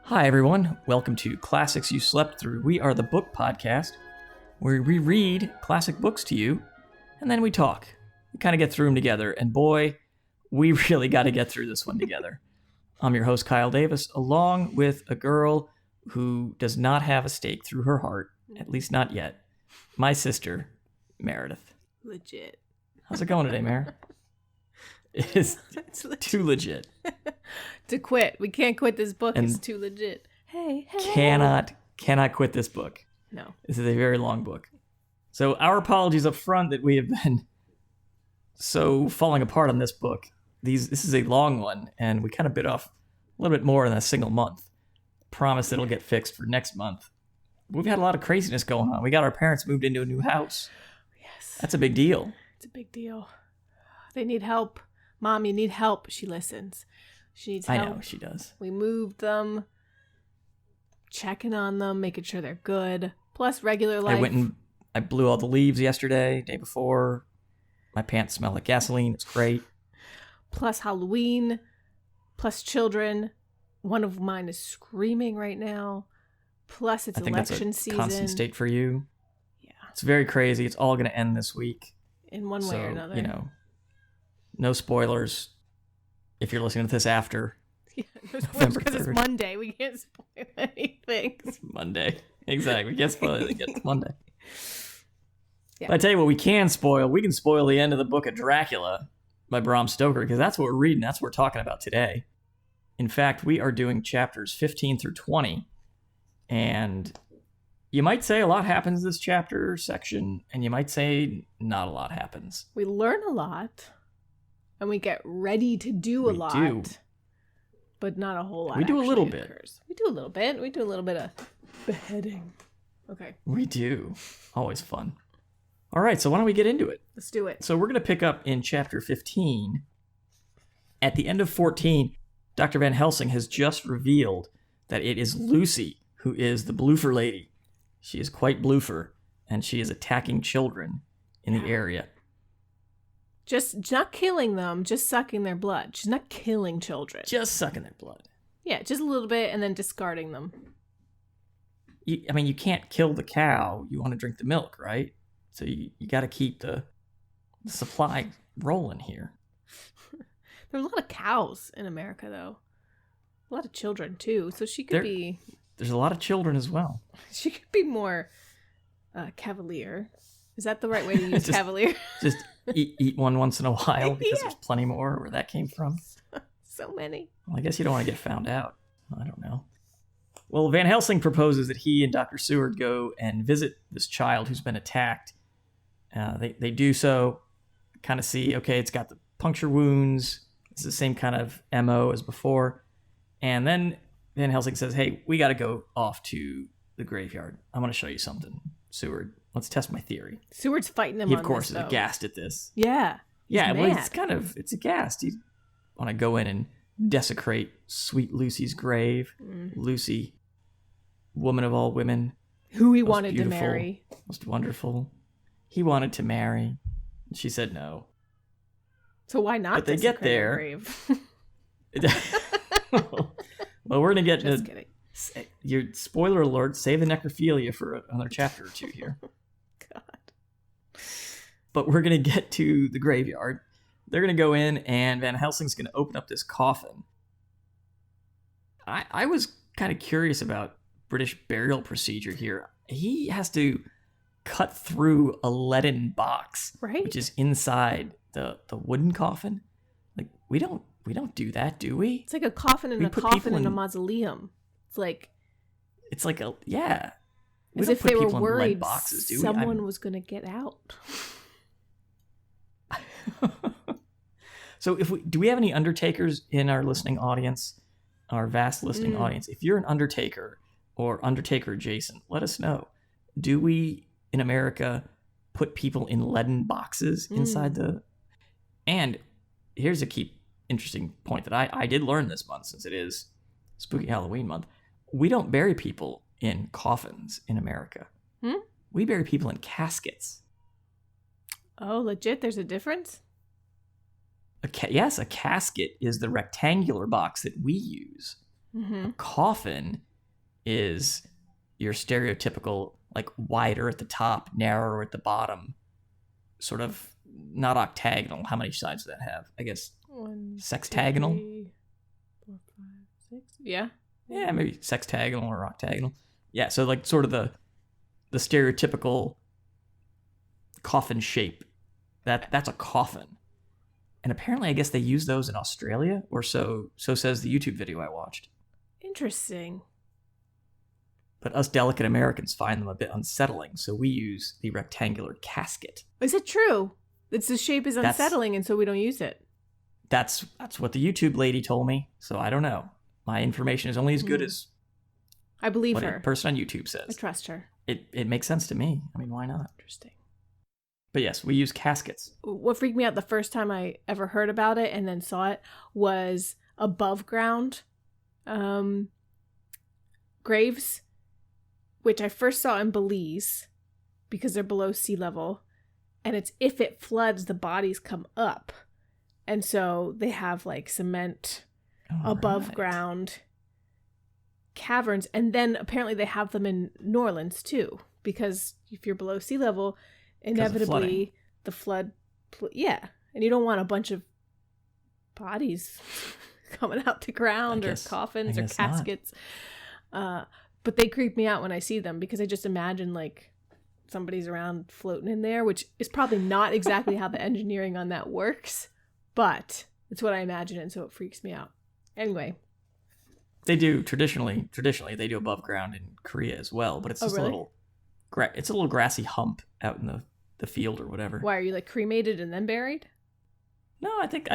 Hi, everyone. Welcome to Classics You Slept Through. We are the book podcast where we read classic books to you, and then we talk. We kind of get through them together, and boy, we really got to get through this one together. I'm your host, Kyle Davis, along with a girl who does not have a stake through her heart, at least not yet, my sister, Meredith. Legit. How's it going today, Mer? It's too legit. To quit. We can't quit this book. It's too legit. Hey. Cannot quit this book. No. This is a very long book. So our apologies up front that we have been so falling apart on this book. This is a long one, and we kind of bit off a little bit more than a single month. Promise it'll get fixed for next month. We've had a lot of craziness going on. We got our parents moved into a new house. Yes. That's a big deal. It's a big deal. They need help. Mom, you need help. She listens. She needs help. I know, she does. We moved them, checking on them, making sure they're good. Plus regular life. I went and I blew all the leaves yesterday, day before. My pants smell like gasoline. It's great. Plus Halloween. Plus children. One of mine is screaming right now. Plus it's election season. That's a constant state for you. Yeah. It's very crazy. It's all going to end this week. In one way or another. You know, no spoilers if you're listening to this after. Yeah, no spoilers because it's Monday. We can't spoil anything. It's Monday. Exactly. We can't spoil it. It's Monday. Yeah. But I tell you what, we can spoil. We can spoil the end of the book of Dracula by Bram Stoker because that's what we're reading. That's what we're talking about today. In fact, we are doing chapters 15 through 20. And you might say a lot happens this chapter section, and you might say not a lot happens. We learn a lot, and we get ready to do a lot, but not a whole lot. We do a little bit. We do a little bit. We do a little bit of beheading. Okay. We do. Always fun. All right, so why don't we get into it? Let's do it. So we're going to pick up in chapter 15. At the end of 14, Dr. Van Helsing has just revealed that it is Lucy who is the Bloofer lady. She is quite Bloofer, and she is attacking children in the area. Just not killing them, just sucking their blood. She's not killing children. Just sucking their blood. Yeah, just a little bit and then discarding them. You can't kill the cow. You want to drink the milk, right? So you got to keep the supply rolling here. There's a lot of cows in America, though. A lot of children, too. So she could be... There's a lot of children as well. She could be more cavalier. Is that the right way to use cavalier? Just eat one once in a while because there's plenty more where that came from. So many. Well, I guess you don't want to get found out. I don't know. Well, Van Helsing proposes that he and Dr. Seward go and visit this child who's been attacked. They do so, kind of see, okay, it's got the puncture wounds. It's the same kind of MO as before. And then Van Helsing says, hey, we got to go off to the graveyard. I want to show you something, Seward. Let's test my theory. Seward's fighting him he, on of course, this, is aghast at this. Yeah. Yeah, mad. Well, it's aghast. You want to go in and desecrate sweet Lucy's grave. Lucy, woman of all women. Who he wanted to marry. Most wonderful. He wanted to marry. She said no. So why not? But they get there. Grave? Well, we're going to get Just kidding. Your spoiler alert, save the necrophilia for another chapter or two here. God. But we're going to get to the graveyard. They're going to go in, and Van Helsing's going to open up this coffin. I was kind of curious about British burial procedure here. He has to cut through a leaden box, right? Which is inside the wooden coffin. Like we don't do that, do we? It's like a coffin in a coffin in a mausoleum. It's like a yeah. As if they were worried someone was going to get out. So do we have any undertakers in our listening audience, our vast listening audience? If you're an undertaker or undertaker adjacent, let us know. Do we in America put people in leaden boxes inside the... And here's a key interesting point that I did learn this month, since it is Spooky Halloween month. We don't bury people in coffins in America. We bury people in caskets. Oh, legit? There's a difference? Yes, a casket is the rectangular box that we use. A coffin is your stereotypical, like, wider at the top, narrower at the bottom, sort of not octagonal. How many sides does that have? I guess 1, sextagonal? 2, 3, 4, 5, 6. Yeah. Yeah, maybe sextagonal or octagonal. Yeah, so like sort of the stereotypical coffin shape. That's a coffin. And apparently I guess they use those in Australia, or so says the YouTube video I watched. Interesting. But us delicate Americans find them a bit unsettling, so we use the rectangular casket. Is it true? It's the shape is unsettling, and so we don't use it. That's what the YouTube lady told me, so I don't know. My information is only as good as I believe what her. a person on YouTube says. I trust her. It makes sense to me. I mean, why not? Interesting. But yes, we use caskets. What freaked me out the first time I ever heard about it and then saw it was above ground graves, which I first saw in Belize because they're below sea level. And it's if it floods, the bodies come up. And so they have like cement above ground caverns. And then apparently they have them in New Orleans too, because if you're below sea level, inevitably the flood. Yeah. And you don't want a bunch of bodies coming out the ground or coffins or caskets. But they creep me out when I see them because I just imagine like somebody's around floating in there, which is probably not exactly how the engineering on that works, but it's what I imagine, and so it freaks me out. Anyway. They do traditionally they do above ground in Korea as well, but it's just really? a little grassy hump out in the field or whatever. Why, are you like cremated and then buried? No, I think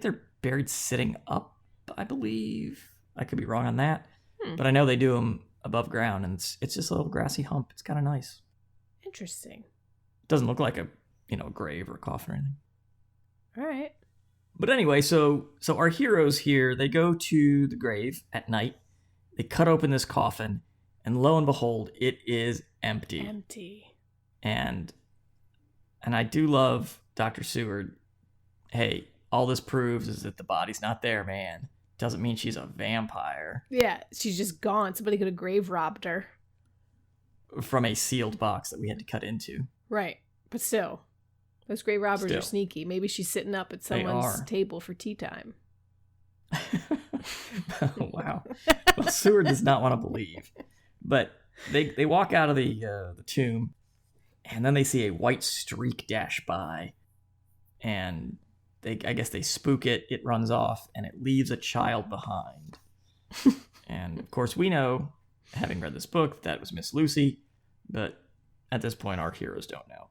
they're buried sitting up, I believe. I could be wrong on that. But I know they do them above ground, and it's just a little grassy hump. It's kind of nice. Interesting. It doesn't look like a grave or a coffin or anything. All right. But anyway, so our heroes here, they go to the grave at night. They cut open this coffin, and lo and behold, it is empty. Empty. And I do love Dr. Seward. Hey, all this proves is that the body's not there, man. Doesn't mean she's a vampire. Yeah, she's just gone. Somebody could have grave robbed her. From a sealed box that we had to cut into. Right. But still, those grave robbers are sneaky. Maybe she's sitting up at someone's table for tea time. Oh, wow. Well, Seward does not want to believe. But they walk out of the tomb, and then they see a white streak dash by. And I guess they spook it, it runs off, and it leaves a child behind. And, of course, we know, having read this book, that was Miss Lucy, but at this point, our heroes don't know.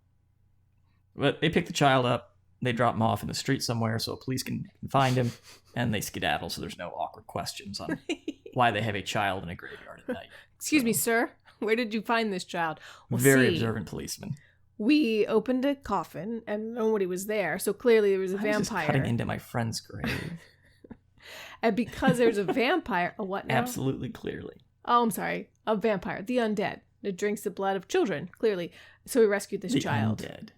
But they pick the child up, they drop him off in the street somewhere so police can find him, and they skedaddle so there's no awkward questions on why they have a child in a graveyard at night. Excuse me, sir, where did you find this child? Well, very observant policeman. We opened a coffin and nobody was there, so clearly there was a vampire. Just cutting into my friend's grave. And because there's a vampire, a what now? Absolutely, clearly. Oh, I'm sorry, a vampire, the undead, that drinks the blood of children, clearly. So we rescued this child. Undead.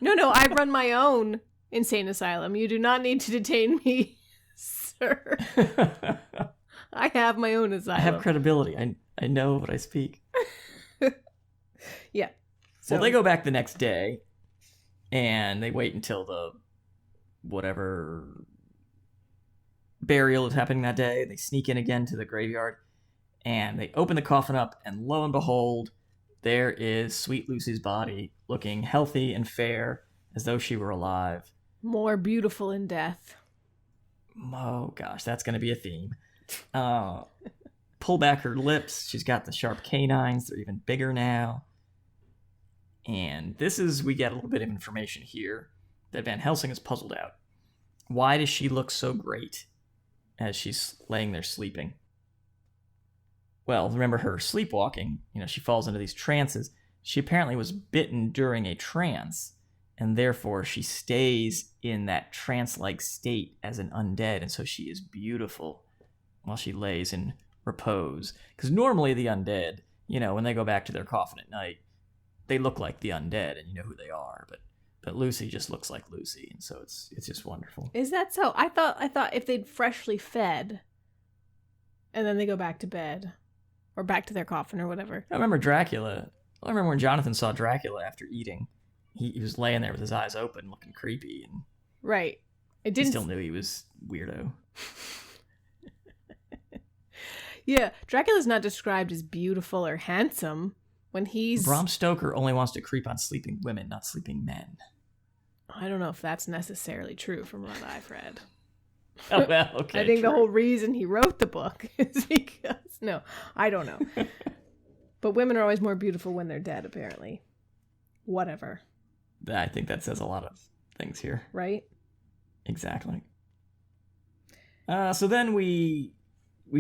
No, I run my own insane asylum. You do not need to detain me, sir. I have my own asylum. I have credibility. I know what I speak. Yeah. So they go back the next day, and they wait until the whatever burial is happening that day. They sneak in again to the graveyard, and they open the coffin up, and lo and behold, there is Sweet Lucy's body, looking healthy and fair, as though she were alive. More beautiful in death. Oh gosh, that's going to be a theme. Pull back her lips. She's got the sharp canines. They're even bigger now. And we get a little bit of information here that Van Helsing is puzzled out. Why does she look so great as she's laying there sleeping? Well, remember her sleepwalking. She falls into these trances. She apparently was bitten during a trance, and therefore she stays in that trance-like state as an undead, and so she is beautiful while she lays in repose. Because normally the undead, when they go back to their coffin at night, they look like the undead, and you know who they are. But Lucy just looks like Lucy, and so it's just wonderful. Is that so? I thought if they'd freshly fed, And then they go back to bed. Or back to their coffin or whatever. I remember Dracula. I remember when Jonathan saw Dracula after eating. He was laying there with his eyes open, looking creepy. And right. He still knew he was weirdo. Yeah, Dracula's not described as beautiful or handsome when he's... Bram Stoker only wants to creep on sleeping women, not sleeping men. I don't know if that's necessarily true from what I've read. Oh, well, okay. I think the whole reason he wrote the book is because... No, I don't know. But women are always more beautiful when they're dead, apparently. Whatever. I think that says a lot of things here. Right? Exactly. So then we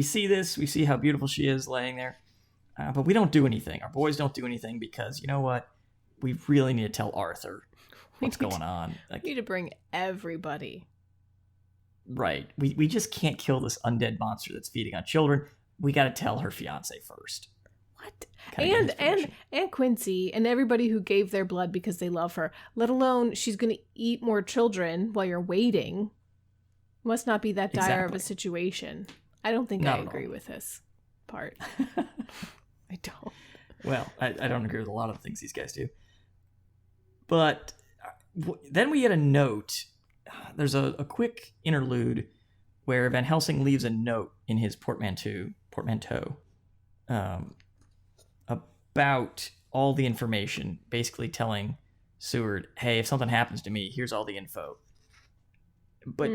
see this. We see how beautiful she is laying there. But we don't do anything. Our boys don't do anything because, you know what? We really need to tell Arthur what's going on. We need to bring everybody. Right. We just can't kill this undead monster that's feeding on children. We got to tell her fiance first. What? And Quincy and everybody who gave their blood because they love her, let alone she's going to eat more children while you're waiting. Must not be that dire of a situation. I don't think I agree with this part. I don't. Well, I don't agree with a lot of the things these guys do. But then we get a note. There's a quick interlude where Van Helsing leaves a note in his portmanteau about all the information, basically telling Seward, hey, if something happens to me, here's all the info. But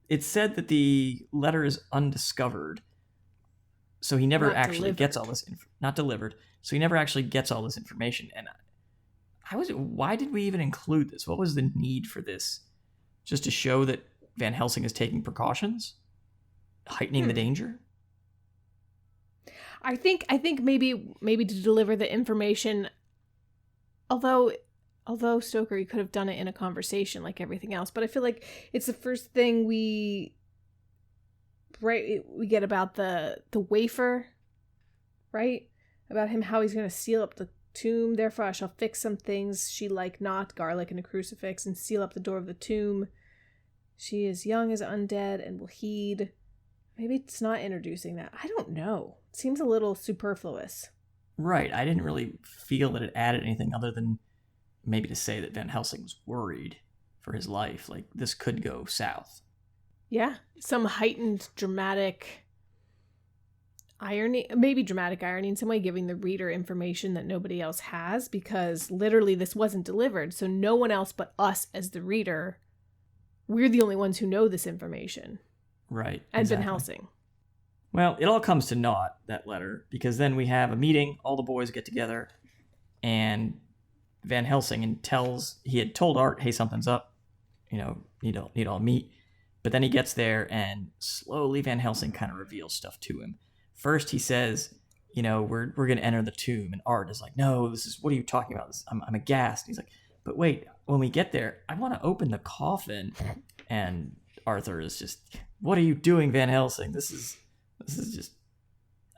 it's said that the letter is undiscovered, so he never actually gets all this not delivered, so he never actually gets all this information. And why did we even include this? What was the need for this? Just to show that Van Helsing is taking precautions, heightening the danger. I think maybe to deliver the information. Although Stoker, he could have done it in a conversation like everything else, but I feel like it's the first thing we get about the wafer, right? About him, how he's going to seal up the tomb. Therefore, I shall fix some things she like not, garlic and a crucifix, and seal up the door of the tomb. She is young as undead and will heed. Maybe it's not introducing that. I don't know. It seems a little superfluous. Right. I didn't really feel that it added anything other than maybe to say that Van Helsing was worried for his life. Like, this could go south. Yeah. Some heightened dramatic irony, maybe dramatic irony in some way, giving the reader information that nobody else has, because literally this wasn't delivered. So no one else but us as the reader, we're the only ones who know this information. Right. And exactly. Van Helsing. Well, it all comes to naught, that letter, because then we have a meeting, all the boys get together, and Van Helsing he had told Art, hey, something's up, need all meet. But then he gets there, and slowly Van Helsing kind of reveals stuff to him. First, he says, we're going to enter the tomb, and Art is like, no, what are you talking about? I'm aghast. He's like, but wait, when we get there, I want to open the coffin. And Arthur is just, what are you doing, Van Helsing? This is just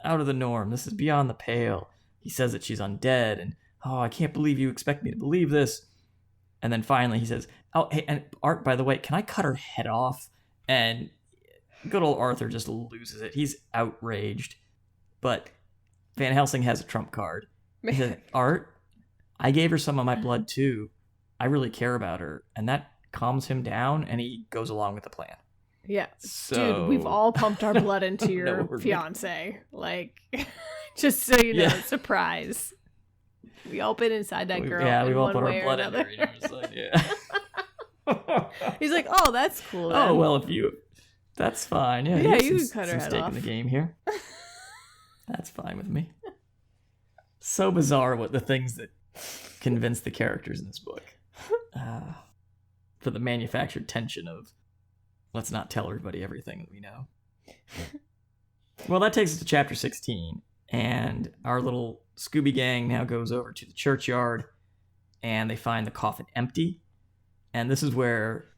out of the norm. This is beyond the pale. He says that she's undead, and I can't believe you expect me to believe this. And then finally he says, oh, hey, and Art, by the way, can I cut her head off? And good old Arthur just loses it. He's outraged. But Van Helsing has a trump card. He says, Art, I gave her some of my blood too. I really care about her. And that calms him down, and he goes along with the plan. Yeah. Dude, we've all pumped our blood into your fiance. Like, just so you know, surprise. We all been inside that girl. Yeah, we've all put our blood in her. He's like, oh, that's cool. Then. Oh, well, that's fine. Yeah, you can cut her head off. In the game here. That's fine with me. So bizarre what the things that convince the characters in this book. For the manufactured tension of, let's not tell everybody everything that we know. Well, that takes us to chapter 16. And our little Scooby gang now goes over to the churchyard, and they find the coffin empty. And this is where,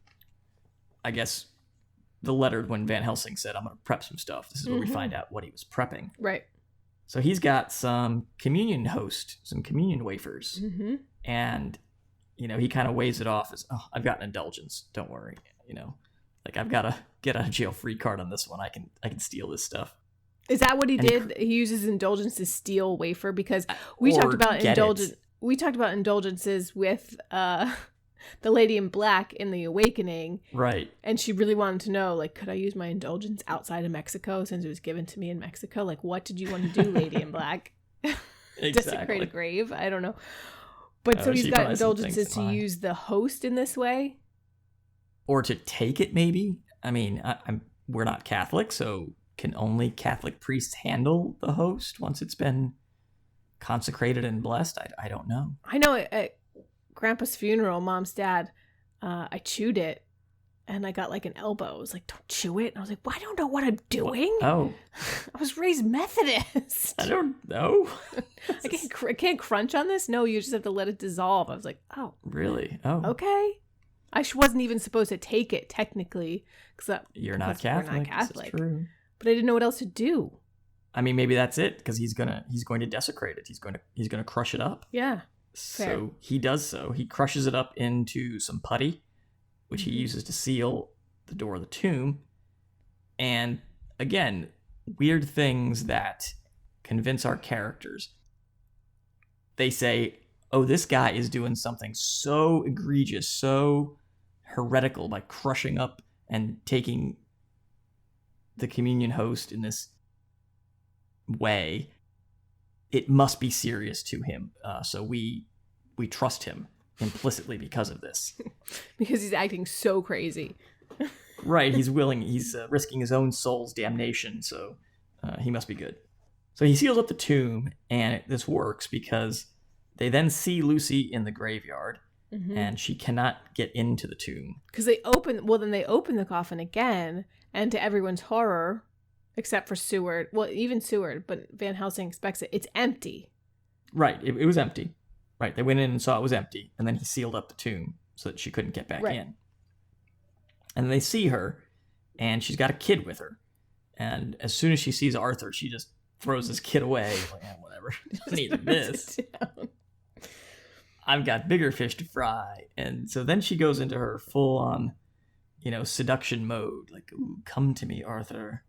I guess, the letter when Van Helsing said, I'm going to prep some stuff. This is where we find out what he was prepping. Right. So he's got some communion wafers. Mm-hmm. And, he kind of waves it off as, I've got an indulgence. Don't worry. Like, I've got a get out of jail free card on this one. I can steal this stuff. Is that what he And did? He uses indulgence to steal wafer because we talked about indulgences with the lady in black in The Awakening. Right. And she really wanted to know, like, could I use my indulgence outside of Mexico since it was given to me in Mexico? Like, what did you want to do, lady in black? Exactly. Desecrate a grave? I don't know. But so he's got indulgences to use the host in this way? Or to take it, maybe? I mean, we're not Catholic, so can only Catholic priests handle the host once it's been consecrated and blessed? I don't know. I know at Grandpa's funeral, Mom's dad, I chewed it and I got like an elbow. I was like, don't chew it. And I was like, well, I don't know what I'm doing. Oh. I was raised Methodist. I don't know. I can't crunch on this? No, you just have to let it dissolve. I was like, oh. Really? Oh. Okay. I wasn't even supposed to take it, technically. You're not Catholic. We're not Catholic. That's true. But I didn't know what else to do. I mean, maybe that's it, because he's going to desecrate it. He's going to crush it up. Yeah. So Fair. he does so. He crushes it up into some putty, which he uses to seal the door of the tomb. And again, weird things that convince our characters. They say, oh, this guy is doing something so egregious, so heretical by crushing up and taking the communion host in this way. It must be serious to him. So we trust him implicitly because of this. Because he's acting so crazy. Right, he's risking his own soul's damnation, so he must be good. So he seals up the tomb, and this works because they then see Lucy in the graveyard, and she cannot get into the tomb. Because they open the coffin again, and to everyone's horror, except for Seward, well, even Seward, but Van Helsing expects it, it's empty. Right, it was empty. Right, they went in and saw it was empty, and then he sealed up the tomb so that she couldn't get back in. And they see her, and she's got a kid with her. And as soon as she sees Arthur, she just throws this kid away. Like, whatever. Doesn't need this. I've got bigger fish to fry. And so then she goes into her full-on, seduction mode. Like, ooh, come to me, Arthur.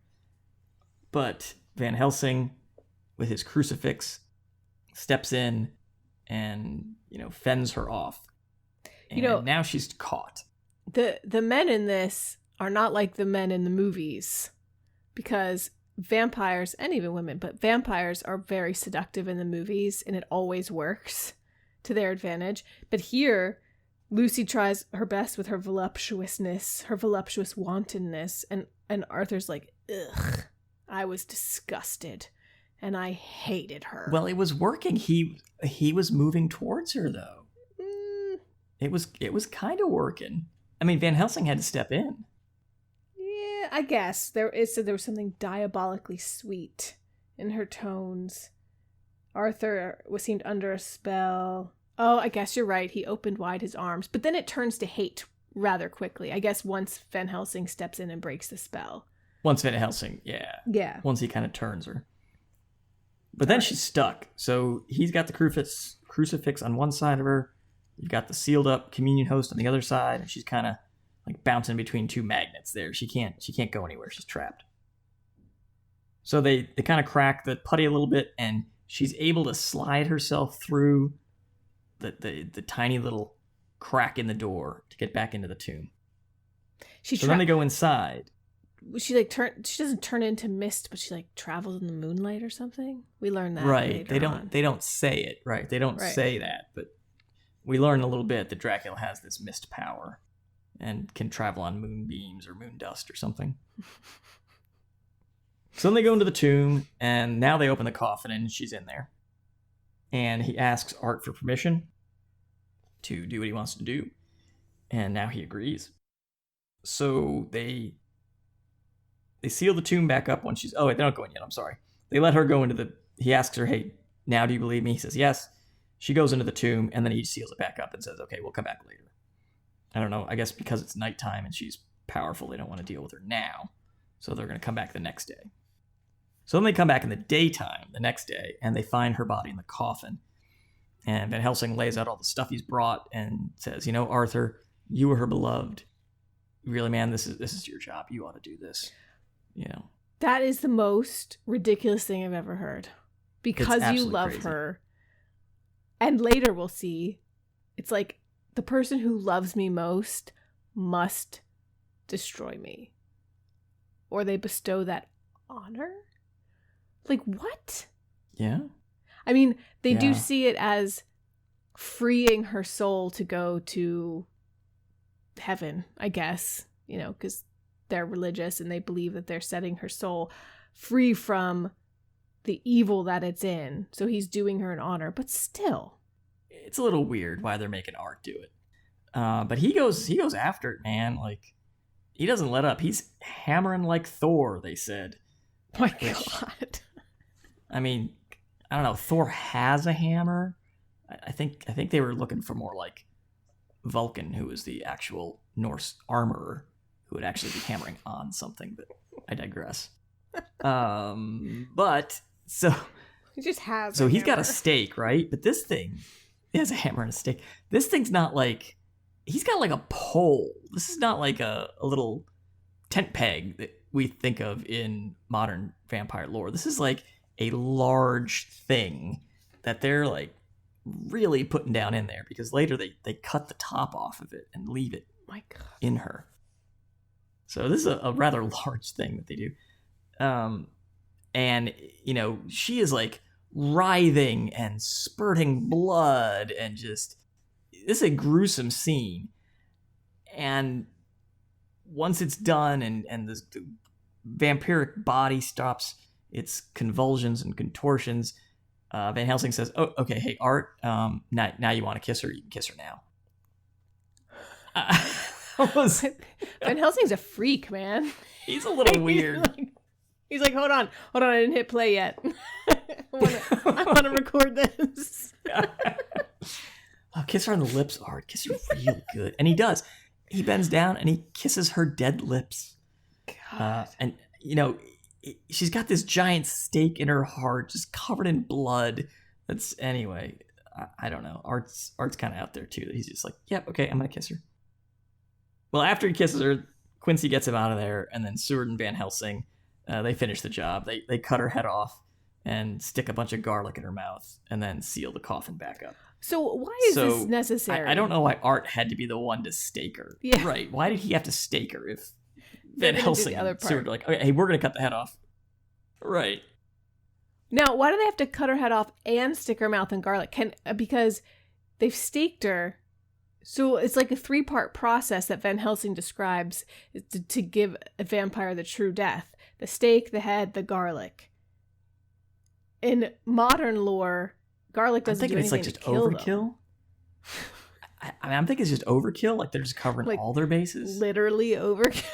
But Van Helsing, with his crucifix, steps in and, fends her off. And now she's caught. The men in this are not like the men in the movies, because vampires, and even women, but vampires are very seductive in the movies, and it always works to their advantage. But here, Lucy tries her best with her voluptuousness, her voluptuous wantonness, and Arthur's like, ugh, I was disgusted, and I hated her. Well, it was working. He was moving towards her, though. It was kind of working. I mean, Van Helsing had to step in. Yeah, I guess. There was something diabolically sweet in her tones. Arthur seemed under a spell. Oh, I guess you're right. He opened wide his arms. But then it turns to hate rather quickly. I guess once Van Helsing steps in and breaks the spell. Once Van Helsing, yeah. Yeah. Once he kind of turns her. But then she's stuck. So he's got the crucifix on one side of her. You've got the sealed up communion host on the other side, and she's kind of like bouncing between two magnets there. She can't go anywhere. She's trapped. So they kind of crack the putty a little bit, and she's able to slide herself through the tiny little crack in the door to get back into the tomb. Then they go inside. She she doesn't turn into mist, but she like travels in the moonlight or something. We learn that right. later They don't say it, right? They don't say that, but we learn a little bit that Dracula has this mist power and can travel on moonbeams or moon dust or something. So then they go into the tomb, and now they open the coffin, and she's in there. And he asks Art for permission to do what he wants to do. And now he agrees. So they seal the tomb back up when she's... Oh, wait, they're not going yet. I'm sorry. They let her go into the... He asks her, hey, now do you believe me? He says, yes. She goes into the tomb, and then he seals it back up and says, okay, we'll come back later. I don't know. I guess because it's nighttime and she's powerful, they don't want to deal with her now. So they're going to come back the next day. So then they come back in the daytime, the next day, and they find her body in the coffin. And Van Helsing lays out all the stuff he's brought and says, Arthur, you were her beloved. Really, man, this is your job. You ought to do this. That is the most ridiculous thing I've ever heard. Because you love crazy. her. And later we'll see, it's like the person who loves me most must destroy me. Or they bestow that honor? Like, what? Yeah. I mean, they do see it as freeing her soul to go to heaven, I guess, you know, because they're religious and they believe that they're setting her soul free from the evil that it's in. So he's doing her an honor, but still. It's a little weird why they're making Art do it. But he goes after it, man. Like, he doesn't let up. He's hammering like Thor, they said. My God. I mean, I don't know. Thor has a hammer. I think they were looking for more like Vulcan, who was the actual Norse armorer, who would actually be hammering on something. But I digress. But so He just has. so he's got a stake, right? But this thing has a hammer and a stake. This thing's not like, he's got like a pole. This is not like a little tent peg that we think of in modern vampire lore. This is like a large thing that they're like really putting down in there, because later they cut the top off of it and leave it My God. in her. So this is a rather large thing that they do. And, you know, she is like writhing and spurting blood and just, this is a gruesome scene. And once it's done and the vampiric body stops its convulsions and contortions, Van Helsing says, "Oh, okay, hey, Art, now you want to kiss her? You can kiss her now." Van Helsing's a freak, man. He's a little weird. He's like, hold on, I didn't hit play yet. I want to record this. Oh, kiss her on the lips, Art. Kiss her real good. And he does. He bends down and he kisses her dead lips. God. And, you know, she's got this giant stake in her heart, just covered in blood. That's, anyway, I don't know. Art's kind of out there, too. He's just like, yep, okay, I'm going to kiss her. Well, after he kisses her, Quincy gets him out of there, and then Seward and Van Helsing, they finish the job. They cut her head off and stick a bunch of garlic in her mouth, and then seal the coffin back up. So why is this necessary? I don't know why Art had to be the one to stake her. Yeah. Right. Why did he have to stake her if They're Van gonna do Helsing the other and part. Seward are like, okay, hey, we're going to cut the head off. Right. Now, why do they have to cut her head off and stick her mouth in garlic? Because they've staked her. So it's like a 3-part process that Van Helsing describes to give a vampire the true death. The stake, the head, the garlic. In modern lore, garlic doesn't do anything to kill them. I'm thinking it's like just overkill. I'm thinking it's just overkill. Like they're just covering Like, all their bases. Literally overkill.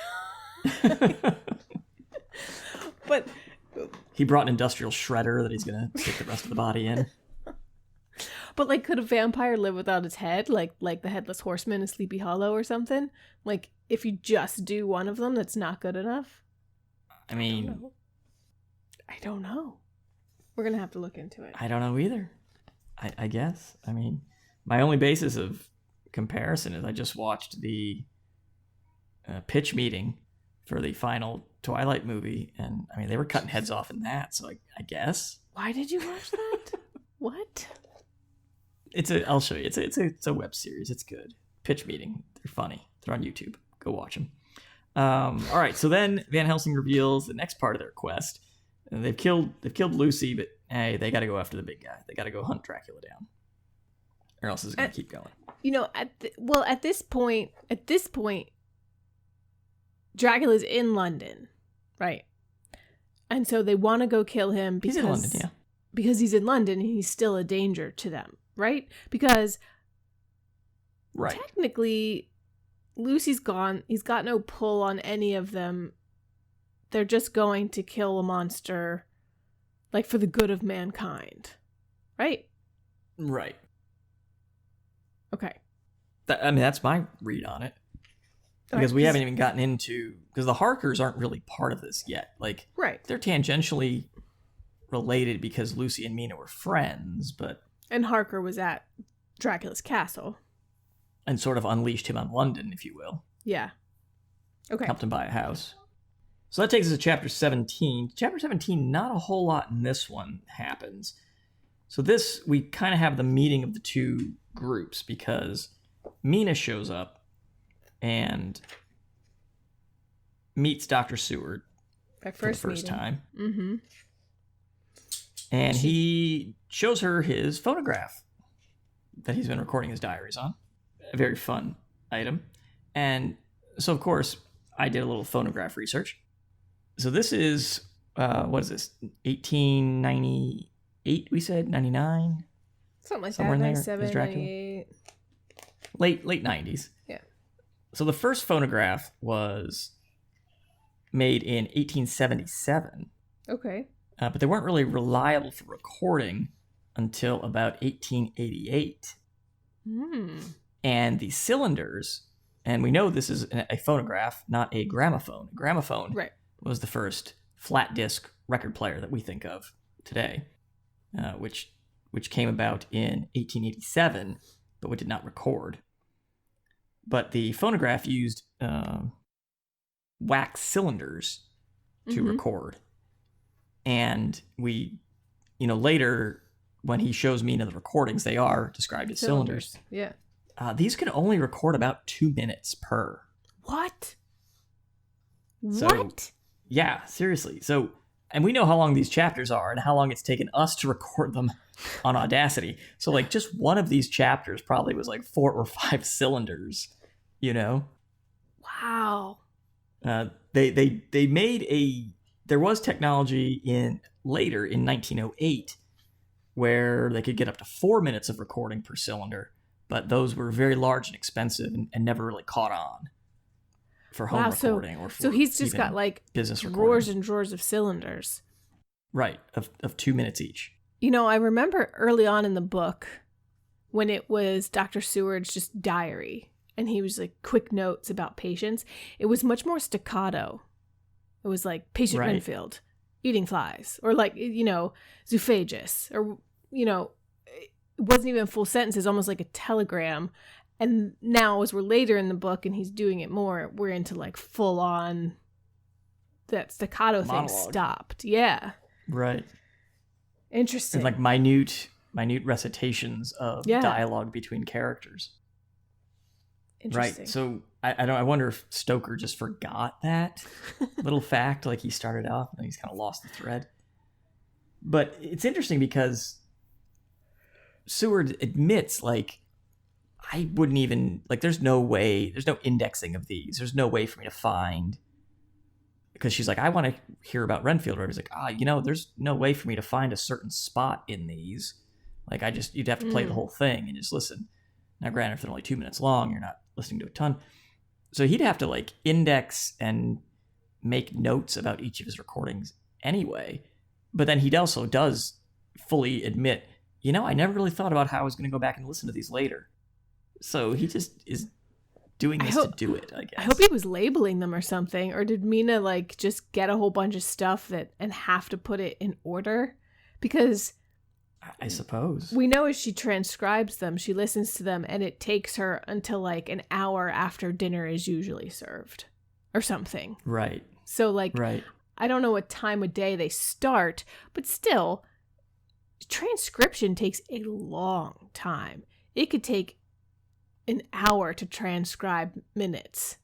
But He brought an industrial shredder that he's going to stick the rest of the body in. like, could a vampire live without its head? Like the Headless Horseman in Sleepy Hollow or something? Like, if you just do one of them, that's not good enough? I mean, I don't know. We're going to have to look into it. I don't know either. I guess. I mean, my only basis of comparison is I just watched the pitch meeting for the final Twilight movie, and I mean, they were cutting heads off in that, so I guess. Why did you watch that? What? I'll show you. It's a web series. It's good. Pitch meeting. They're funny. They're on YouTube. Go watch them. All right. So then Van Helsing reveals the next part of their quest. And they've killed Lucy, but hey, they got to go after the big guy. They got to go hunt Dracula down, or else it's gonna keep going. You know, at this point, Dracula's in London, right? And so they want to go kill him because He's in London, yeah. Because he's in London, and he's still a danger to them, right? Because technically, Lucy's gone. He's got no pull on any of them. They're just going to kill a monster, like, for the good of mankind, right? Right. Okay. That's my read on it. Because we haven't even gotten into, because the Harkers aren't really part of this yet. Like, right. They're tangentially related because Lucy and Mina were friends, but... And Harker was at Dracula's castle. And sort of unleashed him on London, if you will. Yeah. Okay. Helped him buy a house. So that takes us to chapter 17. Chapter 17, not a whole lot in this one happens. So this, we kind of have the meeting of the two groups because Mina shows up and meets Dr. Seward for the first time. Mm-hmm. And he shows her his phonograph that he's been recording his diaries on. A very fun item. And so, of course, I did a little phonograph research. So this is, what is this, 1898, we said? 99? Something like Somewhere that, in there 97, is Dracula. 98. Late 90s. Yeah. So the first phonograph was made in 1877. Okay. But they weren't really reliable for recording until about 1888. And the cylinders, and we know this is a phonograph, not a gramophone. A gramophone was the first flat disc record player that we think of today, which came about in 1887, but we did not record. But the phonograph used wax cylinders to record. And we, later, when he shows me the recordings, they are described as cylinders. Yeah. These can only record about 2 minutes per. What? So, what? Yeah, seriously. So, and we know how long these chapters are and how long it's taken us to record them on Audacity. So, like, just one of these chapters probably was like 4 or 5 cylinders, Wow. They made there was technology later in 1908 where they could get up to 4 minutes of recording per cylinder, but those were very large and expensive and never really caught on for home recording or for so he's just got like business drawers recording. and drawers of cylinders. Right, of 2 minutes each. I remember early on in the book when it was Dr. Seward's just diary and he was like quick notes about patients. It was much more staccato. It was like patient Renfield eating flies or like, zoophagus or, it wasn't even full sentences, almost like a telegram. And now as we're later in the book and he's doing it more, we're into like full on that staccato monologue. thing stopped. Yeah. Right. Interesting. And like minute recitations of dialogue between characters. Interesting. Right. So I wonder if Stoker just forgot that little fact, like he started off and he's kind of lost the thread. But it's interesting because Seward admits, like, I wouldn't even, like, there's no indexing of these. There's no way for me to find, because she's like, I want to hear about Renfield. Or he's like, there's no way for me to find a certain spot in these. Like, you'd have to play the whole thing and just listen. Now, granted, if they're only 2 minutes long, you're not listening to a ton. So he'd have to like index and make notes about each of his recordings anyway. But then he also does fully admit, I never really thought about how I was going to go back and listen to these later. So he just is doing this to do it, I guess. I hope he was labeling them or something. Or did Mina like just get a whole bunch of stuff and have to put it in order? Because I suppose. We know as she transcribes them, she listens to them, and it takes her until like an hour after dinner is usually served or something. Right. So like, I don't know what time of day they start, but still, transcription takes a long time. It could take an hour to transcribe minutes.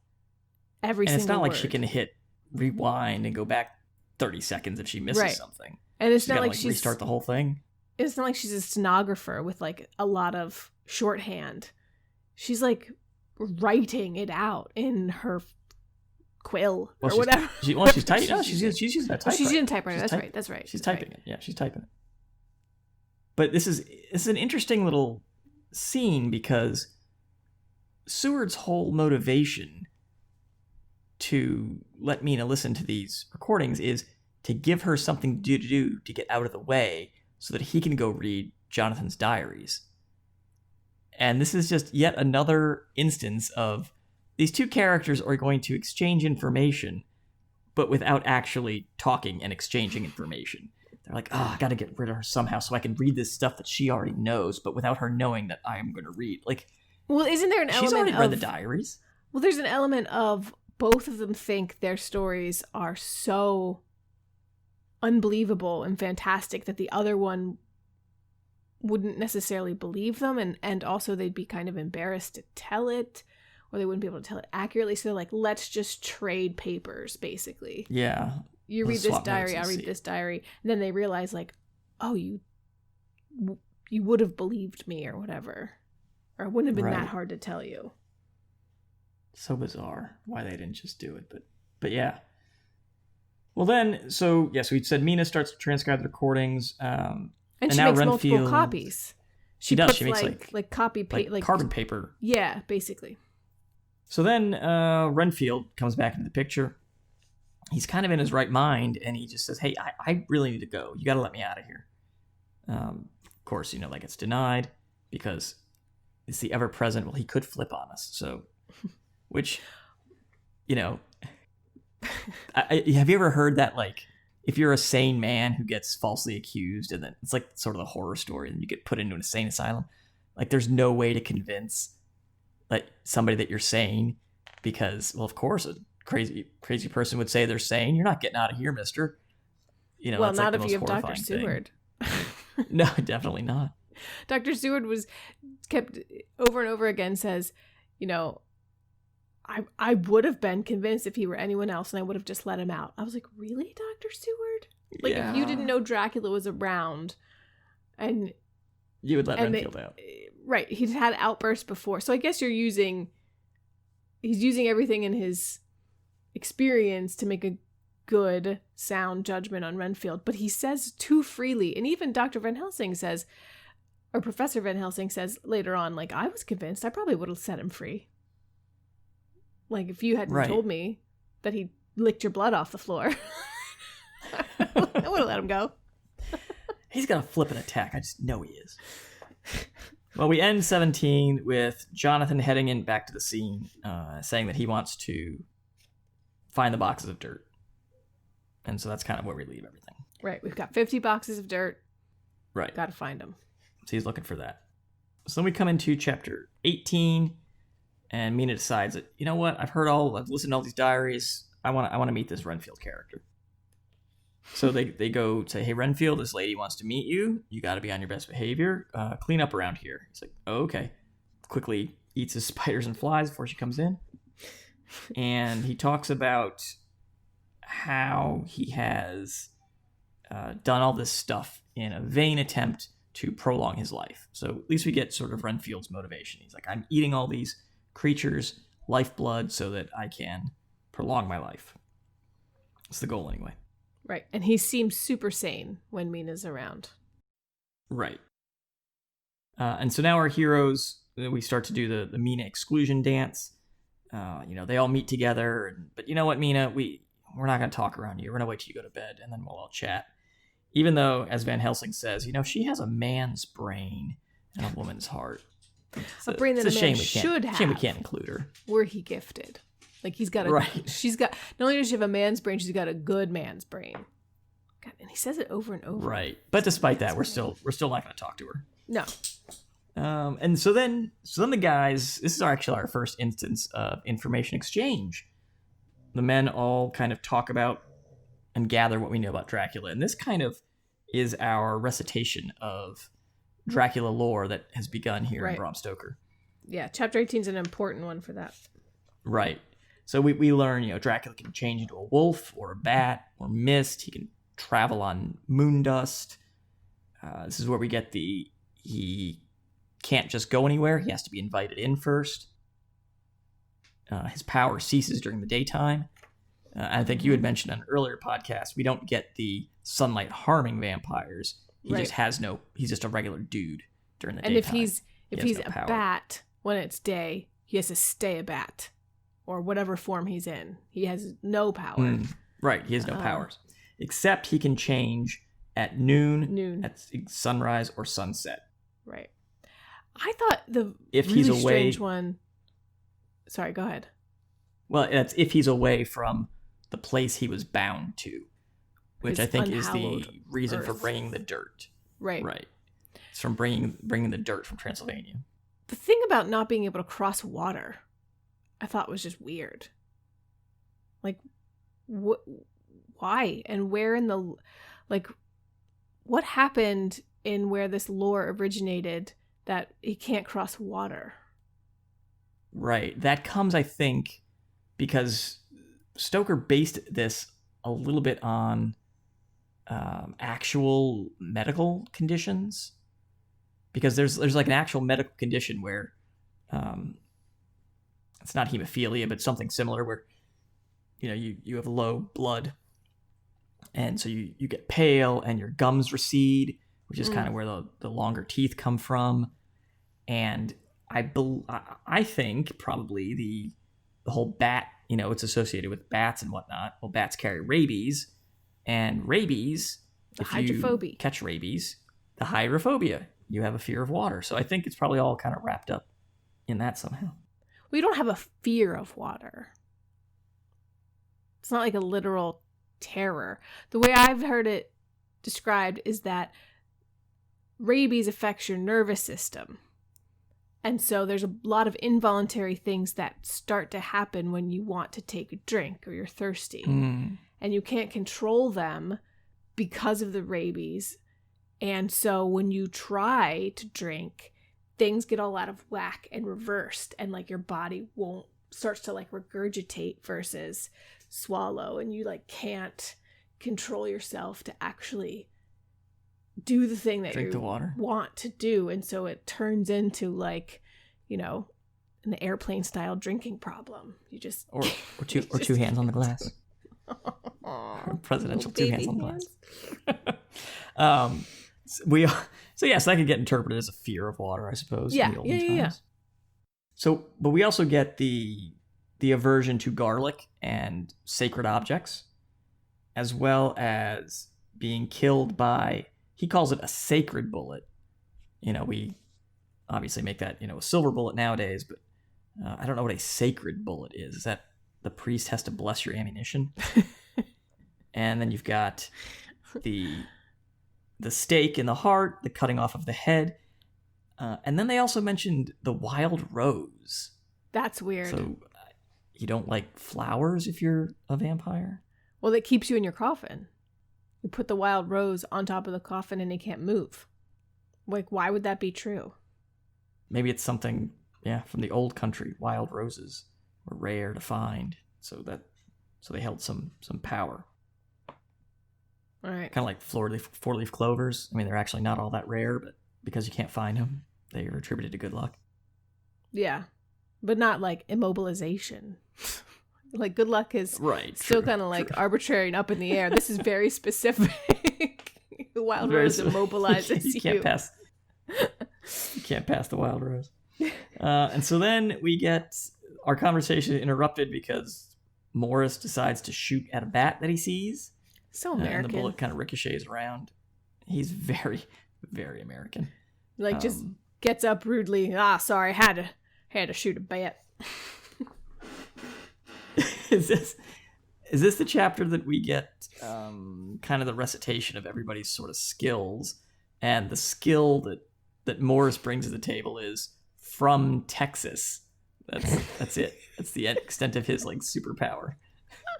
And it's not word. like she can hit rewind and go back 30 seconds if she misses something. And it's not like she's restart the whole thing. It's not like she's a stenographer with like a lot of shorthand. She's like writing it out in her quill or whatever. She's typing. No, she's using a typewriter. She's using a typewriter. That's right. She's typing it. Yeah, she's typing it. But this is an interesting little scene because Seward's whole motivation to let Mina listen to these recordings is to give her something to do to get out of the way so that he can go read Jonathan's diaries. And this is just yet another instance of these two characters are going to exchange information, but without actually talking and exchanging information. They're like, I got to get rid of her somehow so I can read this stuff that she already knows, but without her knowing that I am going to read. Like, well, isn't there an element she's already read the diaries. Well, there's an element of both of them think their stories are so unbelievable and fantastic that the other one wouldn't necessarily believe them, and also they'd be kind of embarrassed to tell it, or they wouldn't be able to tell it accurately. So they're like, let's just trade papers, basically. Yeah. You read this diary, I'll read this diary. And then they realize, like, oh, you would have believed me or whatever. Or it wouldn't have been that hard to tell you. So bizarre why they didn't just do it. But yeah. Well then, so we said Mina starts to transcribe the recordings. And she makes multiple copies. She does. Puts She makes like copy paste, like carbon paper. Yeah, basically. So then Renfield comes back into the picture. He's kind of in his right mind, and he just says, "Hey, I really need to go. You got to let me out of here." Of course, like it's denied because it's the ever-present. Well, he could flip on us. So, which, have you ever heard that, like, if you're a sane man who gets falsely accused, and then it's like sort of the horror story, and you get put into an insane asylum, like there's no way to convince like somebody that you're sane because, well, of course, a crazy person would say they're sane. You're not getting out of here, mister. Well, not if you have Dr. Seward. No, definitely not. Dr. Seward kept over and over again says, I would have been convinced if he were anyone else, and I would have just let him out. I was like, really, Dr. Seward? Like, if you didn't know Dracula was around, and you would let Renfield out. Right. He'd had outbursts before. So I guess he's using everything in his experience to make a good, sound judgment on Renfield. But he says too freely. And even Dr. Van Helsing says, or Professor Van Helsing says later on, like, I was convinced I probably would have set him free. Like, if you hadn't told me that he licked your blood off the floor, I would have let him go. He's going to flip an attack. I just know he is. Well, we end 17 with Jonathan heading back to the scene, saying that he wants to find the boxes of dirt. And so that's kind of where we leave everything. Right. We've got 50 boxes of dirt. Right. Got to find them. So he's looking for that. So then we come into chapter 18, and Mina decides that, you know what? I've listened to all these diaries. I want to meet this Renfield character. So they go say, hey, Renfield, this lady wants to meet you. You got to be on your best behavior. Clean up around here. He's like, oh, okay. Quickly eats his spiders and flies before she comes in. And he talks about how he has done all this stuff in a vain attempt to prolong his life. So at least we get sort of Renfield's motivation. He's like, I'm eating all these creatures' lifeblood so that I can prolong my life. That's the goal anyway. Right. And he seems super sane when Mina's around. Right. And so now our heroes, we start to do the Mina exclusion dance. They all meet together. But you know what, Mina? We're not going to talk around you. We're going to wait till you go to bed, and then we'll all chat. Even though, as Van Helsing says, she has a man's brain and a woman's heart. It's a brain that a man should have. Shame we can't include her. Were he gifted. Like, he's got she's got, not only does she have a man's brain, she's got a good man's brain. God, and he says it over and over. Right. But despite that, we're still not going to talk to her. No. And so then the guys, this is actually our first instance of information exchange. The men all kind of talk about and gather what we know about Dracula. And this kind of is our recitation of Dracula lore that has begun here in Bram Stoker. Yeah, chapter 18 is an important one for that. Right. So we learn, Dracula can change into a wolf or a bat or mist. He can travel on moon dust. This is where we get he can't just go anywhere. He has to be invited in first. His power ceases during the daytime. I think you had mentioned on an earlier podcast, we don't get the sunlight harming vampires. He's just a regular dude during the daytime. And if he's a bat when it's day, he has to stay a bat. Or whatever form he's in. He has no power. Right, he has no powers. Except he can change at noon, at sunrise, or sunset. Right. I thought if really he's away, strange one... Sorry, go ahead. Well, that's if he's away from the place he was bound to. Which I think is the reason for bringing the dirt. Right. Right. It's from bringing the dirt from Transylvania. The thing about not being able to cross water... I thought was just weird. Like, why? And where in the, like, what happened in where this lore originated that he can't cross water? Right. That comes, I think, because Stoker based this a little bit on actual medical conditions. Because there's like an actual medical condition where it's not hemophilia, but something similar where, you know, you have low blood. And so you get pale and your gums recede, which is kind of where the longer teeth come from. And I think probably the whole bat, you know, it's associated with bats and whatnot. Well, bats carry rabies, and rabies, if hydrophobia. you catch rabies, the hydrophobia, you have a fear of water. So I think it's probably all kind of wrapped up in that somehow. We don't have a fear of water. It's not like a literal terror. The way I've heard it described is that rabies affects your nervous system. And so there's a lot of involuntary things that start to happen when you want to take a drink or you're thirsty. And you can't control them because of the rabies. And so when you try to drink, things get all out of whack and reversed, and like your body starts to like regurgitate versus swallow, and you like can't control yourself to actually do the thing that drink the water want to do. And so it turns into like, you know, an airplane style drinking problem. You just or two hands on the glass. Presidential two hands on the glass. So yes, that could get interpreted as a fear of water, I suppose. Yeah, in the olden yeah. times. So, but we also get the aversion to garlic and sacred objects, as well as being killed by, he calls it a sacred bullet. You know, we obviously make that, you know, a silver bullet nowadays, but I don't know what a sacred bullet is. Is that the priest has to bless your ammunition? And then you've got the stake in the heart, the cutting off of the head. And then they also mentioned the wild rose. That's weird. So you don't like flowers if you're a vampire? Well, that keeps you in your coffin. You put the wild rose on top of the coffin and it can't move. Like, why would that be true? Maybe it's something, from the old country. Wild roses were rare to find, so they held some power. All right. Kind of like four-leaf clovers. I mean, they're actually not all that rare, but because you can't find them, they are attributed to good luck. Yeah, but not like immobilization. Like good luck is still kind of like arbitrary and up in the air. This is very specific. The wild rose immobilizes you. You can't pass the wild rose. And so then we get our conversation interrupted because Morris decides to shoot at a bat that he sees. So American. And the bullet kind of ricochets around. He's very, very American. Like just gets up rudely. Sorry, had to shoot a bat. Is this the chapter that we get kind of the recitation of everybody's sort of skills, and the skill that Morris brings to the table is from Texas. That's it. That's the extent of his like superpower.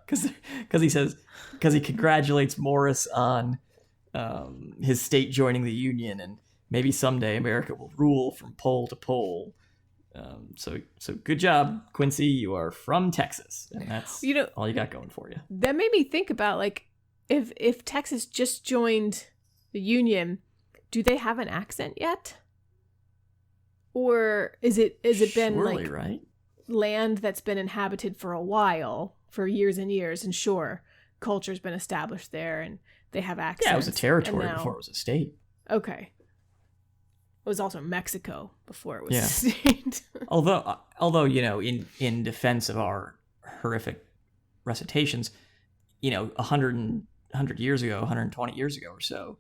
Because he congratulates Morris on his state joining the Union, and maybe someday America will rule from pole to pole. So good job, Quincy. You are from Texas, and that's all you got going for you. That made me think about like if Texas just joined the Union, do they have an accent yet? Or is it been Surely, like right? Land that's been inhabited for a while, for years and years, and sure, culture's been established there and they have accents. Yeah, it was a territory before it was a state. Okay. It was also Mexico before it was a state. although in defense of our horrific recitations, 100 years ago, 120 years ago or so,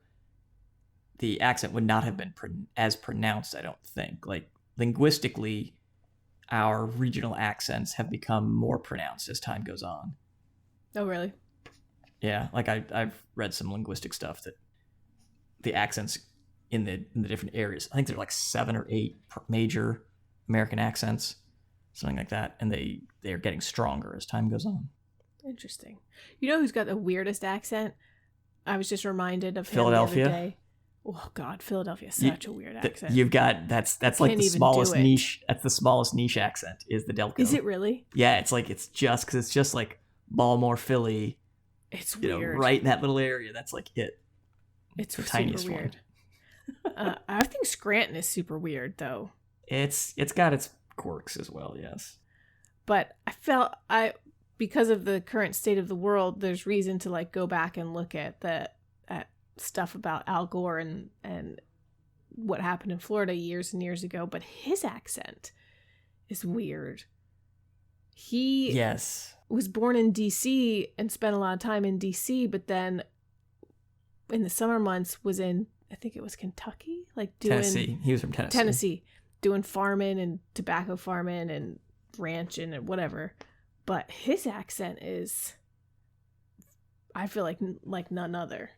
the accent would not have been as pronounced, I don't think. Like, linguistically, our regional accents have become more pronounced as time goes on. Oh, really? Yeah, like I've read some linguistic stuff that the accents in the different areas, I think there are like 7 or 8 major American accents, something like that, and they are getting stronger as time goes on. Interesting. You know who's got the weirdest accent? I was just reminded of him Philadelphia. the other day. Oh God, Philadelphia, such a weird accent. You've got that's like Can't the even smallest do it. niche. That's the smallest niche accent is the Delco. Is it really? Yeah, it's just like Baltimore, Philly. It's You know, weird. right in that little area. That's like it. It's the super tiniest weird. I think Scranton is super weird though. It's got its quirks as well. Yes. But because of the current state of the world, there's reason to like go back and look at at stuff about Al Gore and what happened in Florida years and years ago. But his accent is weird. He was born in DC and spent a lot of time in DC, but then in the summer months was in, I think it was Kentucky, like doing Tennessee. He was from Tennessee. Tennessee, doing farming and tobacco farming and ranching and whatever. But his accent is, I feel like none other.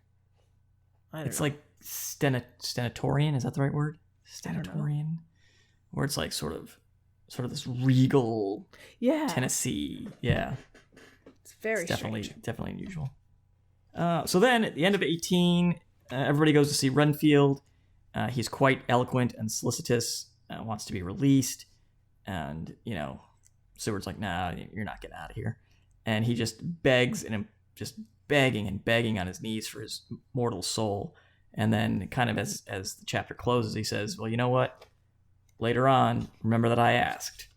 It's like Stenatorian. Is that the right word? I don't know. Stenatorian, where it's like sort of this regal Tennessee. Yeah, it's very it's strange. definitely unusual. So then at the end of 18, everybody goes to see Renfield. He's quite eloquent and solicitous, wants to be released. And, Seward's like, nah, you're not getting out of here. And he just begs and just begging and begging on his knees for his mortal soul. And then kind of as the chapter closes, he says, well, you know what? Later on, remember that I asked.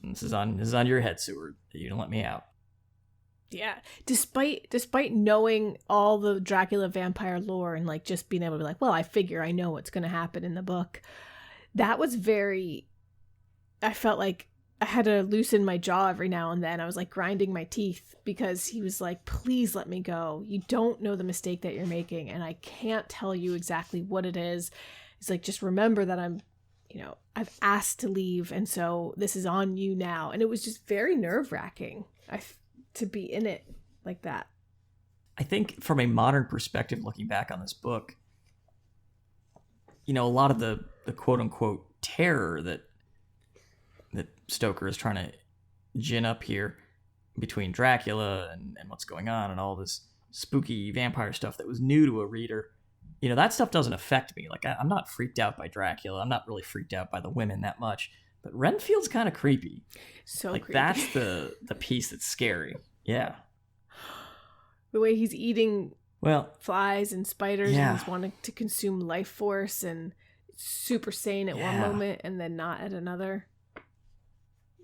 And this is on your head, Seward, that you don't let me out. Yeah. Despite knowing all the Dracula vampire lore and like just being able to be like, well, I figure I know what's going to happen in the book. That was I felt like I had to loosen my jaw every now and then. I was like grinding my teeth because he was like, please let me go. You don't know the mistake that you're making. And I can't tell you exactly what it is. It's like, just remember that I've asked to leave. And so this is on you now. And it was just very nerve wracking to be in it like that. I think from a modern perspective, looking back on this book, a lot of the quote unquote terror that Stoker is trying to gin up here between Dracula and what's going on and all this spooky vampire stuff that was new to a reader, that stuff doesn't affect me. Like I'm not freaked out by Dracula. I'm not really freaked out by the women that much, but Renfield's kind of creepy. So like creepy. That's the piece that's scary. Yeah. The way he's eating flies and spiders and he's wanting to consume life force and super sane at one moment and then not at another.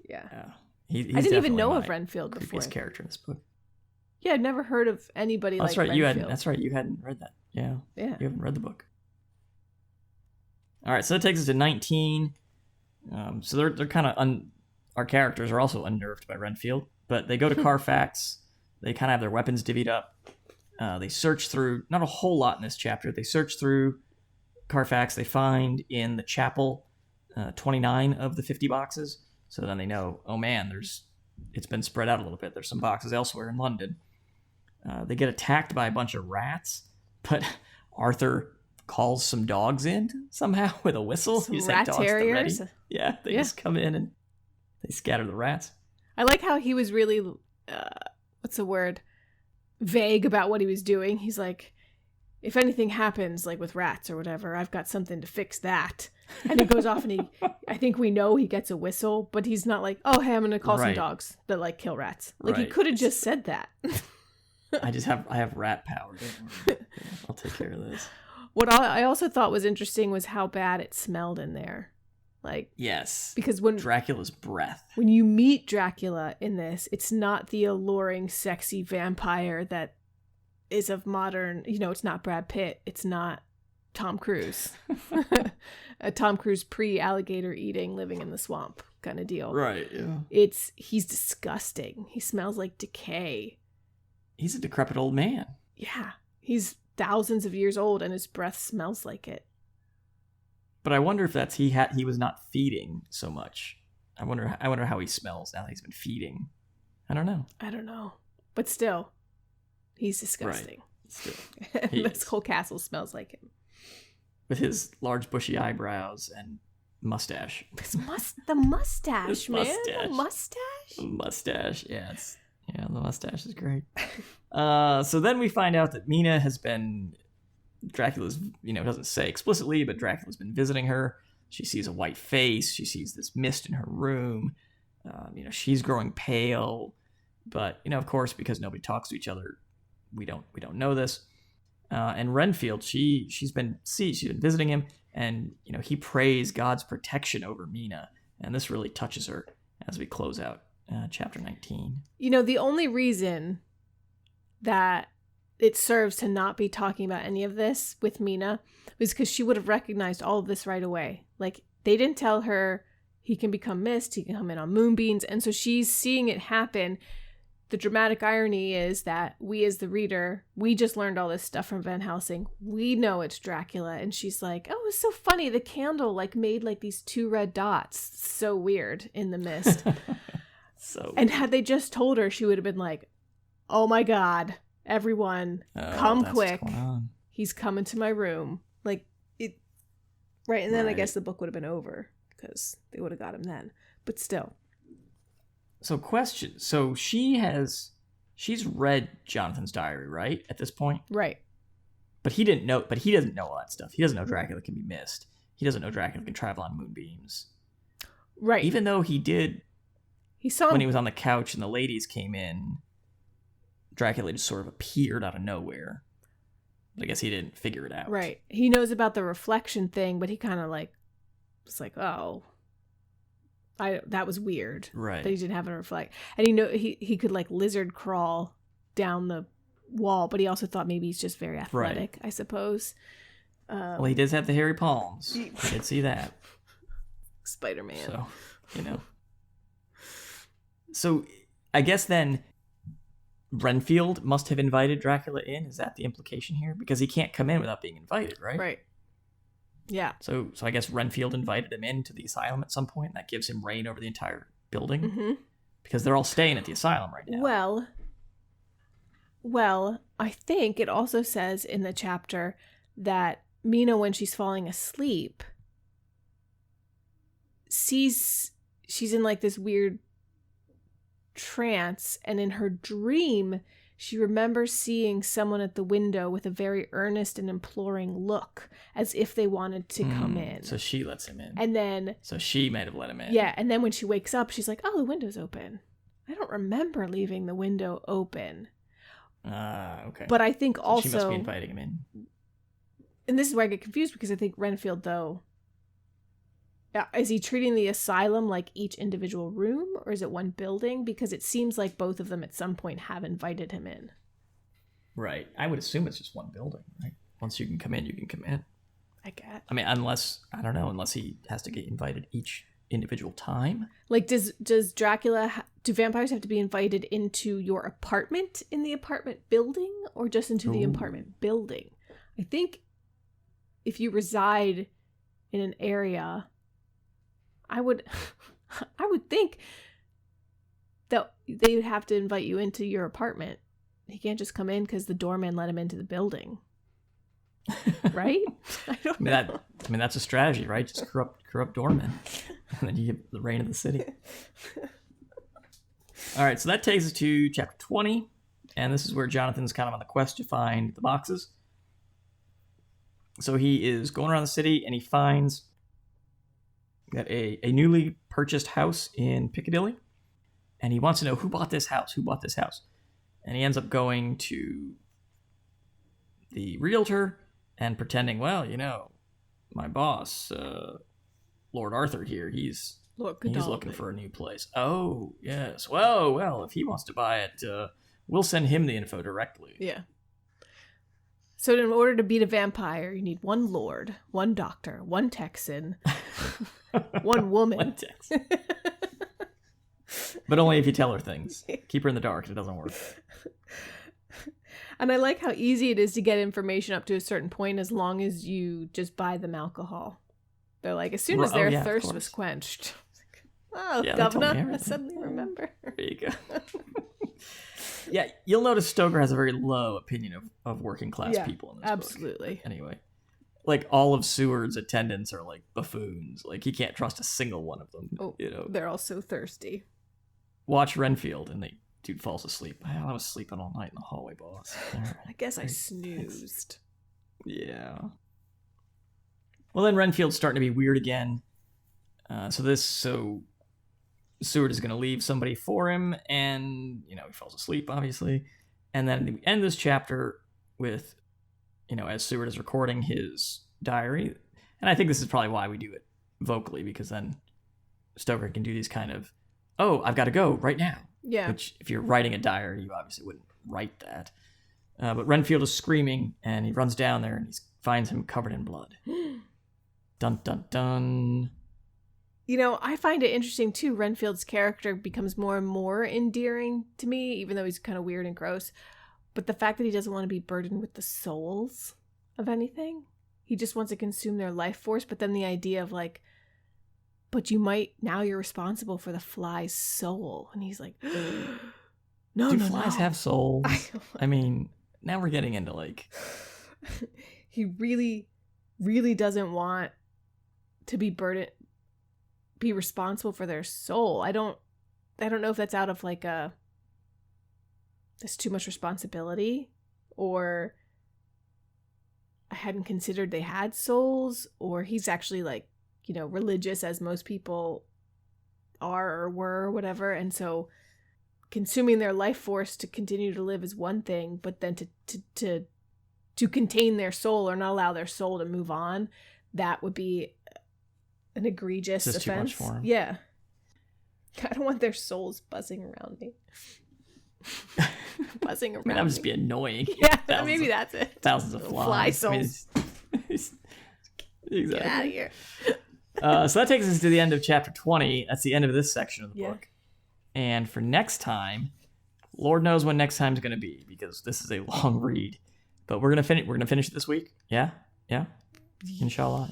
Yeah. He's I didn't even know of Renfield before. Creepiest character in this book. Yeah, I'd never heard of anybody like Renfield. That's right. You hadn't read that. Yeah. Yeah. You haven't read the book. All right. So that takes us to 19. So they're kind of our characters are also unnerved by Renfield, but they go to Carfax. They kind of have their weapons divvied up. They search through, not a whole lot in this chapter. They search through Carfax. They find in the chapel 29 of the 50 boxes. So then they know, oh man, it's been spread out a little bit. There's some boxes elsewhere in London. They get attacked by a bunch of rats, but Arthur calls some dogs in somehow with a whistle. Some rat terriers. Yeah, they just come in and they scatter the rats. I like how he was really, what's the word? Vague about what he was doing. He's like, if anything happens, like with rats or whatever, I've got something to fix that. And he goes off and I think we know he gets a whistle, but he's not like, oh, hey, I'm going to call some dogs that like kill rats. Like he could have just said that. I have rat power. I'll take care of this. What I also thought was interesting was how bad it smelled in there. Like, yes, because when Dracula's breath, when you meet Dracula in this, it's not the alluring, sexy vampire that is of modern, it's not Brad Pitt. It's not Tom Cruise. Tom Cruise pre-alligator eating, living in the swamp kind of deal. Right, yeah. He's disgusting. He smells like decay. He's a decrepit old man. Yeah. He's thousands of years old and his breath smells like it. But I wonder if that's he was not feeding so much. I wonder how he smells now that he's been feeding. I don't know. But still, he's disgusting. Right. Still. This whole castle smells like him. With his large bushy eyebrows and mustache. The mustache, man. The mustache? Mustache, yeah. Yeah, the mustache is great. So then we find out that Mina has been... Dracula's, doesn't say explicitly, but Dracula's been visiting her. She sees a white face. She sees this mist in her room. She's growing pale. But, of course, because nobody talks to each other, we don't know this. And Renfield, she's been visiting him, and, he prays God's protection over Mina. And this really touches her as we close out chapter 19. The only reason that it serves to not be talking about any of this with Mina was because she would have recognized all of this right away. Like, they didn't tell her he can become mist, he can come in on moonbeams, and so she's seeing it happen. The dramatic irony is that we as the reader, we just learned all this stuff from Van Helsing. We know it's Dracula, and she's like, oh, it's so funny. The candle made these 2 red dots. So weird in the mist. And had they just told her, she would have been like, oh my God, everyone, come quick. He's coming to my room. Right. And then I guess the book would have been over because they would have got him then. But still. So question. So she's read Jonathan's diary, right? At this point? Right. But he doesn't know all that stuff. He doesn't know Dracula can be mist. He doesn't know Dracula can travel on moonbeams. Right. Even though he did. He saw when he was on the couch and the ladies came in, Dracula just sort of appeared out of nowhere. But I guess he didn't figure it out. Right. He knows about the reflection thing, but he kind of was like, oh, that was weird. Right. That he didn't have a reflect. And he could lizard crawl down the wall, but he also thought maybe he's just very athletic, right. I suppose. Well, he does have the hairy palms. I did see that. Spider-Man. So, So, I guess then Renfield must have invited Dracula in. Is that the implication here? Because he can't come in without being invited, right? Right. Yeah. So I guess Renfield invited him into the asylum at some point, and that gives him reign over the entire building. Mm-hmm. Because they're all staying at the asylum right now. Well, I think it also says in the chapter that Mina, when she's falling asleep, she's in this weird trance, and in her dream she remembers seeing someone at the window with a very earnest and imploring look, as if they wanted to come in. So she lets him in. And then so she might have let him in. Yeah, and then when she wakes up, she's like, oh, the window's open. I don't remember leaving the window open. Okay. But I think also she must be inviting him in. And this is where I get confused, because I think Renfield, though, is he treating the asylum like each individual room, or is it one building? Because it seems like both of them at some point have invited him in. Right. I would assume it's just one building, right? Once you can come in, you can come in. I guess. I mean, unless he has to get invited each individual time. Does Dracula, do vampires have to be invited into your apartment in the apartment building, or just into the apartment building? I think if you reside in an area, I would think that they would have to invite you into your apartment. He can't just come in because the doorman let him into the building, right? I don't know. I mean, that's a strategy, right? Just corrupt doormen, and then you get the reign of the city. All right, so that takes us to chapter 20, and this is where Jonathan's kind of on the quest to find the boxes. So he is going around the city, and he finds got a newly purchased house in Piccadilly, and he wants to know who bought this house. And he ends up going to the realtor and pretending, well, my boss, Lord Arthur here, he's looking for a new place. Oh, yes. Well, if he wants to buy it, we'll send him the info directly. Yeah. So in order to beat a vampire, you need one lord, one doctor, one Texan, one woman. One Texan. But only if you tell her things. Keep her in the dark. It doesn't work. And I like how easy it is to get information up to a certain point as long as you just buy them alcohol. They're like, as soon as their thirst was quenched. Oh, yeah, governor, I suddenly remember. There you go. Yeah, you'll notice Stoker has a very low opinion of working class people in this absolutely. book. Anyway, all of Seward's attendants are buffoons. He can't trust a single one of them. Oh, they're all so thirsty. Watch Renfield, and dude falls asleep. Well, I was sleeping all night in the hallway, boss. Right. I guess I snoozed. Yeah. Well, then Renfield's starting to be weird again. So Seward is going to leave somebody for him, and, he falls asleep, obviously. And then we end this chapter with, as Seward is recording his diary. And I think this is probably why we do it vocally, because then Stoker can do these kind of, oh, I've got to go right now. Yeah. Which, if you're writing a diary, you obviously wouldn't write that. But Renfield is screaming, and he runs down there, and he finds him covered in blood. Dun, dun, dun. I find it interesting, too. Renfield's character becomes more and more endearing to me, even though he's kind of weird and gross. But the fact that he doesn't want to be burdened with the souls of anything. He just wants to consume their life force. But then the idea of but you're responsible for the fly's soul. And he's like, no, Do flies have souls? I mean, now we're getting into He really, really doesn't want to be responsible for their soul. I don't know if that's out of that's too much responsibility, or I hadn't considered they had souls, or he's actually religious, as most people are or were or whatever. And so consuming their life force to continue to live is one thing, but then to contain their soul or not allow their soul to move on, that would be an egregious offense. Too much for him. Yeah. I don't want their souls buzzing around me. Buzzing around. That would just be annoying. Yeah, maybe that's it. Thousands of flies. Fly souls. Exactly. Get out of here. So that takes us to the end of chapter 20. That's the end of this section of the book. And for next time, Lord knows when next time's going to be, because this is a long read. But we're gonna finish it this week. Yeah. Inshallah.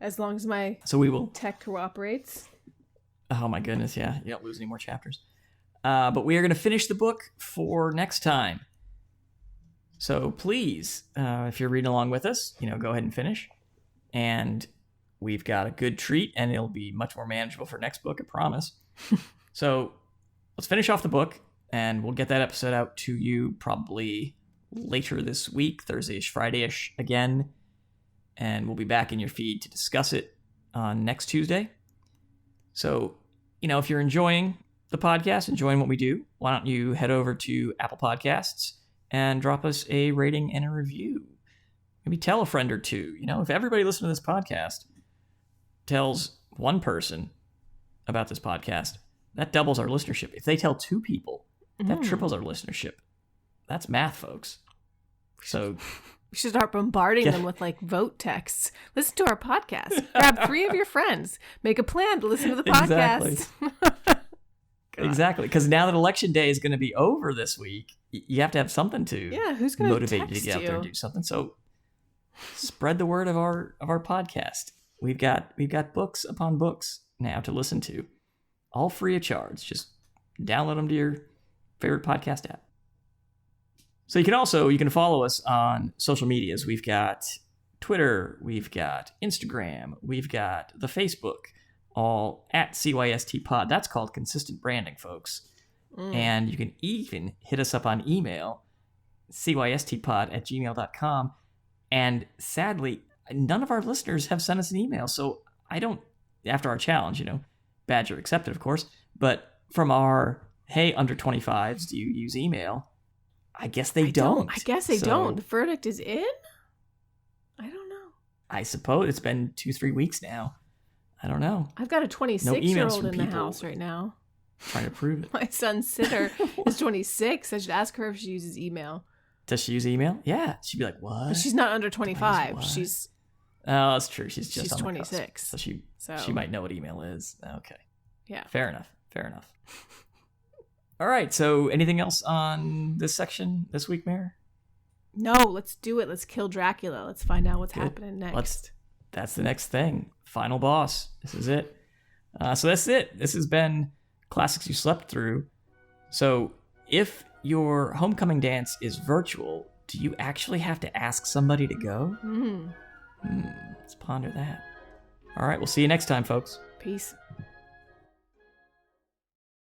As long as my tech cooperates. Oh my goodness, yeah. You don't lose any more chapters. But we are going to finish the book for next time. So please, if you're reading along with us, go ahead and finish. And we've got a good treat, and it'll be much more manageable for next book, I promise. So let's finish off the book, and we'll get that episode out to you probably later this week, Thursday-ish, Friday-ish again. And we'll be back in your feed to discuss it on next Tuesday. So, if you're enjoying the podcast, enjoying what we do, why don't you head over to Apple Podcasts and drop us a rating and a review. Maybe tell a friend or two. If everybody listening to this podcast tells one person about this podcast, that doubles our listenership. If they tell 2 people, that triples our listenership. That's math, folks. So we should start bombarding them with vote texts. Listen to our podcast. Grab 3 of your friends. Make a plan to listen to the podcast. Exactly. Because now that election day is going to be over this week, you have to have something to who's going to motivate you to get out there and do something. So spread the word of our podcast. We've got books upon books now to listen to, all free of charge. Just download them to your favorite podcast app. So you can follow us on social medias. We've got Twitter, we've got Instagram, we've got the Facebook, all at CYST Pod. That's called consistent branding, folks. And you can even hit us up on email, cystpod@gmail.com. And sadly, none of our listeners have sent us an email. So after our challenge, badger accepted, of course. But from our, hey, under 25s, do you use email? I guess they don't. I guess they don't. The verdict is in? I don't know. I suppose it's been 2-3 weeks now. I don't know. I've got a 26-year-old in the house right now. Trying to prove it. My son's sitter is 26. I should ask her if she uses email. Does she use email? Yeah. She'd be like, what? But she's not under 25. Oh, that's true. She's 26. So she might know what email is. Okay. Yeah. Fair enough. All right. So anything else on this section this week, Mare? No, let's do it. Let's kill Dracula. Let's find out what's happening next. That's the next thing. Final boss. This is it. So that's it. This has been Classics You Slept Through. So if your homecoming dance is virtual, do you actually have to ask somebody to go? Let's ponder that. All right. We'll see you next time, folks. Peace.